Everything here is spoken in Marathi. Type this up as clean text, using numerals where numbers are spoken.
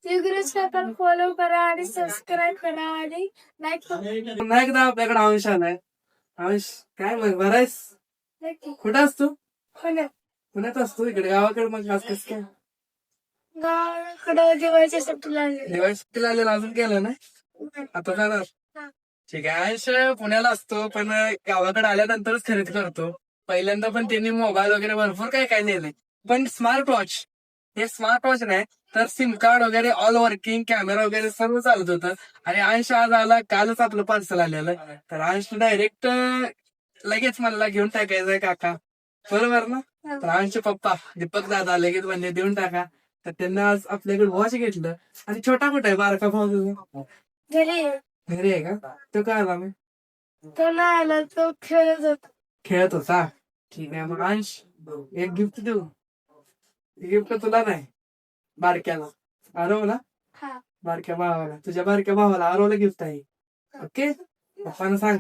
फॉलो करा आणि सबस्क्राईब करा आणि लाईक करा. पुन्हा एकदा आपल्याकडे अंश आलाय. अंश काय मग बरं आहेस? कुठं असतो? पुण्यात असतो. इकडे गावाकडे मग आज कसं काय? गावाकडं दिवाळीच्या सुट्टीला आले. दिवाळी सुट्टीला आलेला अजून गेलं नाही आता जाणार. ठीक आहे. अंश पुण्याला असतो पण गावाकडे आल्यानंतरच खरेदी करतो. पहिल्यांदा पण त्यांनी मोबाईल वगैरे भरपूर काय काय नेले पण स्मार्ट वॉच, हे स्मार्ट वॉच नाही तर सिम कार्ड वगैरे ऑल वर्किंग कॅमेरा वगैरे सर्व चालत होतं. आणि अंश आज आला, कालच आपलं पार्सल आलेलं. तर अंश डायरेक्ट लगेच मला घेऊन टाकायचंय काका, बरोबर ना? तर अंशचे पप्पा दीपक दादा लगेच म्हणजे देऊन टाका. तर त्यांना आज आपल्याकडे वॉच घेतलं. आणि छोटा कुठं आहे बारका भाऊ तुझा? घरी आहे का? तो काय आला मी तो नाही आला, तो खेळत होता. खेळत होता. ठीक आहे. मग अंश एक गिफ्ट देऊ. गिफ्ट तुला नाही, बारक्याला आरवला, बारक्या भावाला, तुझ्या बारक्या भावाला आरवला गिफ्ट आहे. ओके. पप्पांना सांग